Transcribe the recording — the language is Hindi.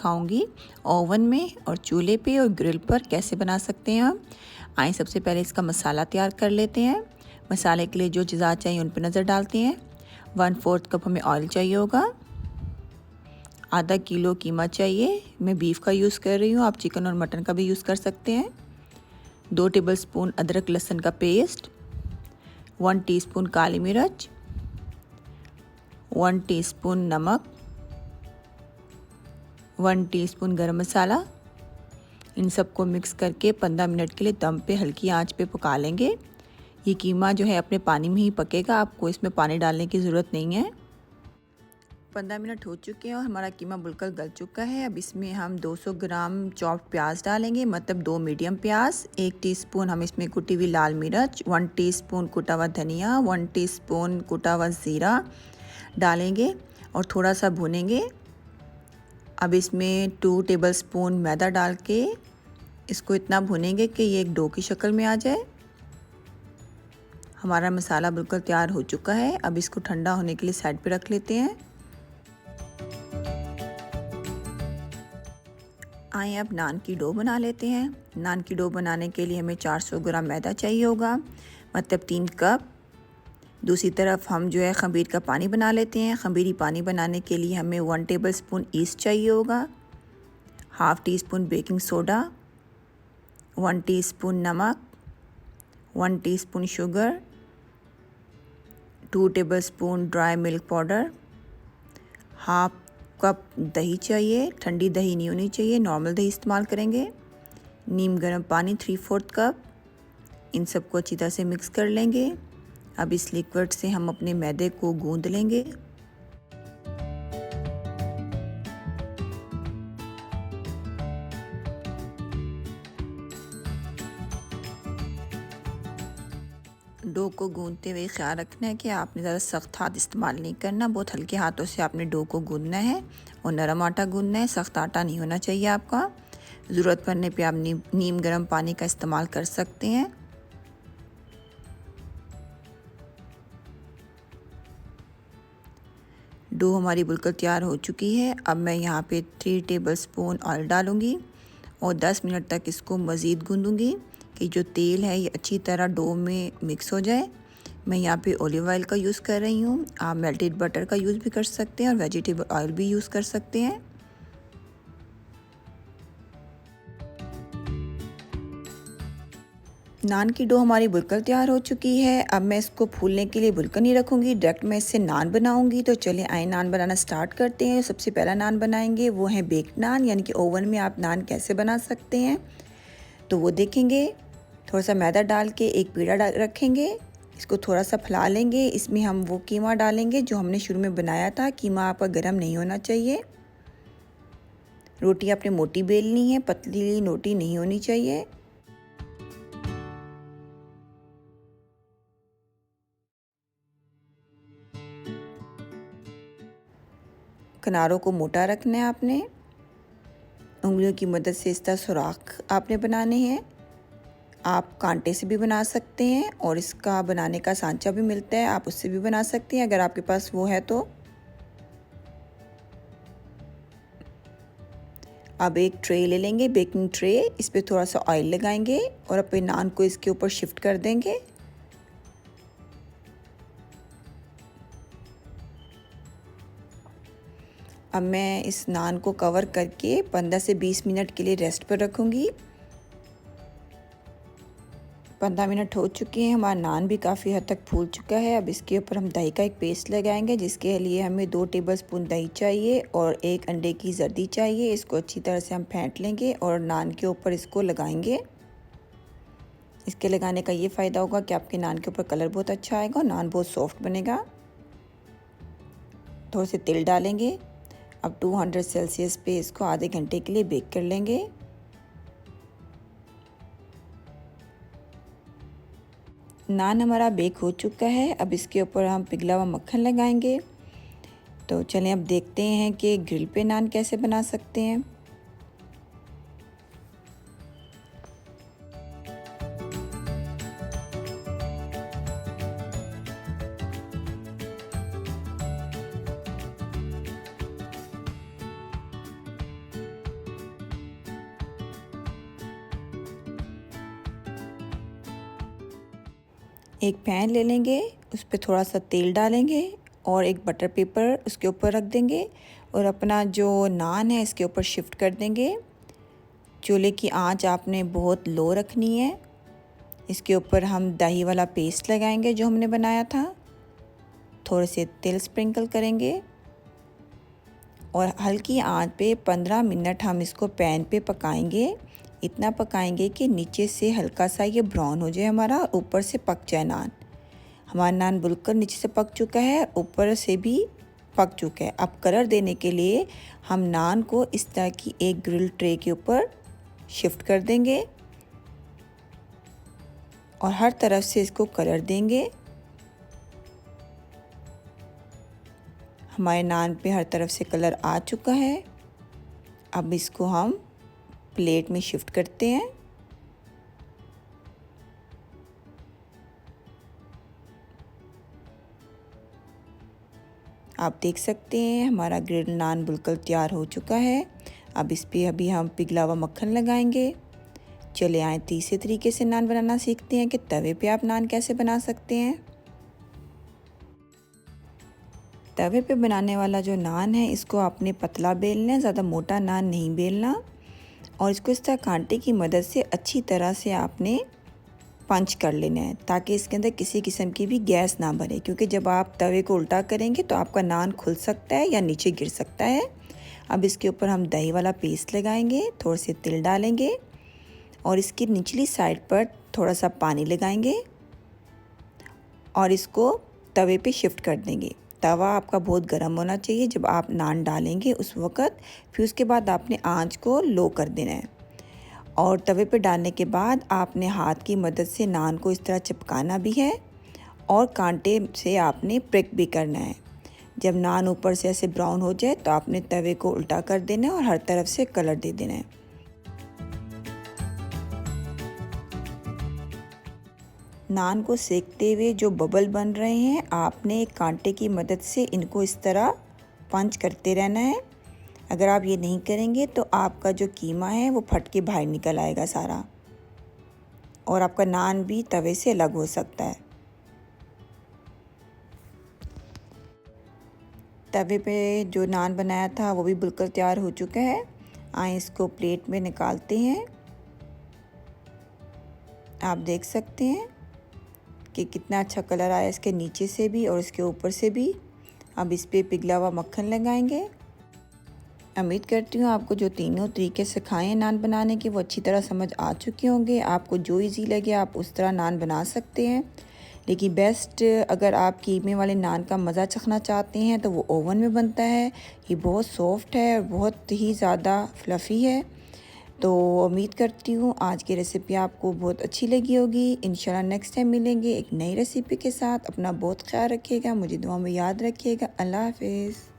सिखाऊंगी ओवन में और चूल्हे पे और ग्रिल पर कैसे बना सकते हैं हम। आइए सबसे पहले इसका मसाला तैयार कर लेते हैं। मसाले के लिए जो चीज़ें चाहिए उन पर नज़र डालते हैं। 1/4 कप हमें ऑयल चाहिए होगा। आधा किलो कीमा चाहिए, मैं बीफ का यूज़ कर रही हूँ, आप चिकन और मटन का भी यूज़ कर सकते हैं। 2 टेबलस्पून अदरक लहसुन का पेस्ट, 1 टीस्पून काली मिर्च, 1 टीस्पून नमक, 1 टीस्पून गरम मसाला। इन सबको मिक्स करके 15 मिनट के लिए दम पे हल्की आंच पे पका लेंगे। ये कीमा जो है अपने पानी में ही पकेगा, आपको इसमें पानी डालने की ज़रूरत नहीं है। 15 मिनट हो चुके हैं और हमारा कीमा बिल्कुल गल चुका है। अब इसमें हम 200 ग्राम चॉप्ड प्याज डालेंगे, मतलब 2 मीडियम प्याज। 1 टीस्पून हम इसमें कुटी हुई लाल मिर्च, 1 टीस्पून कुटा हुआ धनिया, 1 टीस्पून कुटा हुआ ज़ीरा डालेंगे और थोड़ा सा भूनेंगे। अब इसमें 2 टेबलस्पून मैदा डाल के इसको इतना भूनेंगे कि ये एक डो की शक्ल में आ जाए। हमारा मसाला बिल्कुल तैयार हो चुका है। अब इसको ठंडा होने के लिए साइड पे रख लेते हैं। आइए अब नान की डो बना लेते हैं। नान की डो बनाने के लिए हमें 400 ग्राम मैदा चाहिए होगा, मतलब 3 कप। दूसरी तरफ हम जो है खमीर का पानी बना लेते हैं। खमीरी पानी बनाने के लिए हमें 1 टेबलस्पून ईस्ट चाहिए होगा, half tea spoon baking soda, 1 teaspoon नमक, 1 teaspoon sugar, 2 tablespoon dry milk powder, half cup दही चाहिए। ठंडी दही नहीं होनी चाहिए, नॉर्मल दही इस्तेमाल करेंगे। नीम गर्म पानी 3/4 कप। इन सबको अच्छी तरह से मिक्स कर लेंगे। अब इस लिक्विड से हम अपने मैदे को गूंद लेंगे। डो को गूंदते हुए ख्याल रखना है कि आपने ज़्यादा सख्त हाथ इस्तेमाल नहीं करना, बहुत हल्के हाथों से आपने डो को गूंदना है और नरम आटा गूंदना है, सख्त आटा नहीं होना चाहिए आपका। ज़रूरत पड़ने पे आप नीम गर्म पानी का इस्तेमाल कर सकते हैं। डो हमारी बिल्कुल तैयार हो चुकी है। अब मैं यहाँ पे 3 टेबलस्पून ऑयल डालूँगी और 10 मिनट तक इसको मज़ीद गूंदूँगी कि जो तेल है ये अच्छी तरह डो में मिक्स हो जाए। मैं यहाँ पे ऑलिव ऑयल का यूज़ कर रही हूँ, आप मेल्टेड बटर का यूज़ भी कर सकते हैं और वेजिटेबल ऑयल भी यूज़ कर सकते हैं। नान की डो हमारी बिल्कुल तैयार हो चुकी है। अब मैं इसको फूलने के लिए बिल्कुल नहीं रखूँगी, डायरेक्ट मैं इससे नान बनाऊँगी। तो चलिए आइए नान बनाना स्टार्ट करते हैं। सबसे पहला नान बनाएंगे वो है बेक्ड नान, यानी कि ओवन में आप नान कैसे बना सकते हैं तो वो देखेंगे। थोड़ा सा मैदा डाल के एक पेड़ा रखेंगे, इसको थोड़ा सा फैला लेंगे। इसमें हम वो कीमा डालेंगे जो हमने शुरू में बनाया था। कीमा आपका गर्म नहीं होना चाहिए। रोटी आपने मोटी बेलनी है, पतली रोटी नहीं होनी चाहिए। किनारों को मोटा रखना है आपने। उंगलियों की मदद से इस तरह सुराख आपने बनाने हैं। आप कांटे से भी बना सकते हैं और इसका बनाने का सांचा भी मिलता है, आप उससे भी बना सकते हैं अगर आपके पास वो है तो। अब एक ट्रे ले लेंगे, बेकिंग ट्रे, इस पर थोड़ा सा ऑयल लगाएंगे और अपने नान को इसके ऊपर शिफ्ट कर देंगे। अब मैं इस नान को कवर करके 15 से 20 मिनट के लिए रेस्ट पर रखूँगी। 15 मिनट हो चुके हैं, हमारा नान भी काफ़ी हद तक फूल चुका है। अब इसके ऊपर हम दही का एक पेस्ट लगाएंगे, जिसके लिए हमें 2 टेबलस्पून दही चाहिए और 1 अंडे की जर्दी चाहिए। इसको अच्छी तरह से हम फेंट लेंगे और नान के ऊपर इसको लगाएंगे। इसके लगाने का ये फ़ायदा होगा कि आपके नान के ऊपर कलर बहुत अच्छा आएगा और नान बहुत सॉफ्ट बनेगा। थोड़े से तेल डालेंगे। अब 200 सेल्सियस पे इसको आधे घंटे के लिए बेक कर लेंगे। नान हमारा बेक हो चुका है। अब इसके ऊपर हम पिघला हुआ मक्खन लगाएंगे। तो चलें अब देखते हैं कि ग्रिल पे नान कैसे बना सकते हैं। एक पैन ले लेंगे, उस पर थोड़ा सा तेल डालेंगे और एक बटर पेपर उसके ऊपर रख देंगे और अपना जो नान है इसके ऊपर शिफ्ट कर देंगे। चूल्हे की आंच आपने बहुत लो रखनी है। इसके ऊपर हम दही वाला पेस्ट लगाएंगे जो हमने बनाया था। थोड़े से तेल स्प्रिंकल करेंगे और हल्की आंच पे 15 मिनट हम इसको पैन पे पकाएंगे। इतना पकाएंगे कि नीचे से हल्का सा ये ब्राउन हो जाए हमारा और ऊपर से पक जाए नान। हमारा नान बिल्कुल नीचे से पक चुका है, ऊपर से भी पक चुका है। अब कलर देने के लिए हम नान को इस तरह की एक ग्रिल ट्रे के ऊपर शिफ्ट कर देंगे और हर तरफ से इसको कलर देंगे। हमारे नान पे हर तरफ से कलर आ चुका है। अब इसको हम प्लेट में शिफ्ट करते हैं। आप देख सकते हैं हमारा ग्रिल्ड नान बिल्कुल तैयार हो चुका है। अब इस पे अभी हम पिघला हुआ मक्खन लगाएंगे। चले आए तीसरे तरीके से नान बनाना सीखते हैं कि तवे पे आप नान कैसे बना सकते हैं। तवे पे बनाने वाला जो नान है इसको आपने पतला बेलना है, ज़्यादा मोटा नान नहीं बेलना। और इसको इस तरह कांटे की मदद से अच्छी तरह से आपने पंच कर लेना है ताकि इसके अंदर किसी किस्म की भी गैस ना भरे, क्योंकि जब आप तवे को उल्टा करेंगे तो आपका नान खुल सकता है या नीचे गिर सकता है। अब इसके ऊपर हम दही वाला पेस्ट लगाएंगे, थोड़े से तिल डालेंगे और इसकी निचली साइड पर थोड़ा सा पानी लगाएंगे और इसको तवे पे शिफ्ट कर देंगे। तवा आपका बहुत गर्म होना चाहिए जब आप नान डालेंगे उस वक़्त। फिर उसके बाद आपने आंच को लो कर देना है और तवे पे डालने के बाद आपने हाथ की मदद से नान को इस तरह चिपकाना भी है और कांटे से आपने प्रिक भी करना है। जब नान ऊपर से ऐसे ब्राउन हो जाए तो आपने तवे को उल्टा कर देना है और हर तरफ से कलर दे देना है। नान को सेकते हुए जो बबल बन रहे हैं आपने एक कांटे की मदद से इनको इस तरह पंच करते रहना है। अगर आप ये नहीं करेंगे तो आपका जो कीमा है वो फट के बाहर निकल आएगा सारा और आपका नान भी तवे से अलग हो सकता है। तवे पे जो नान बनाया था वो भी बिल्कुल तैयार हो चुका है। आए इसको प्लेट में निकालते हैं। आप देख सकते हैं कि कितना अच्छा कलर आया इसके नीचे से भी और इसके ऊपर से भी। अब इस पे पिघला हुआ मक्खन लगाएंगे। उम्मीद करती हूँ आपको जो तीनों तरीके सिखाए हैं नान बनाने के वो अच्छी तरह समझ आ चुके होंगे। आपको जो इजी लगे आप उस तरह नान बना सकते हैं, लेकिन बेस्ट अगर आप कीमे वाले नान का मज़ा चखना चाहते हैं तो वो ओवन में बनता है। ये बहुत सॉफ्ट है और बहुत ही ज़्यादा फ्लफ़ी है। तो उम्मीद करती हूँ आज की रेसिपी आपको बहुत अच्छी लगी होगी। इंशाल्लाह नेक्स्ट टाइम मिलेंगे एक नई रेसिपी के साथ। अपना बहुत ख्याल रखिएगा, मुझे दुआ में याद रखिएगा। अल्लाह हाफ़िज़।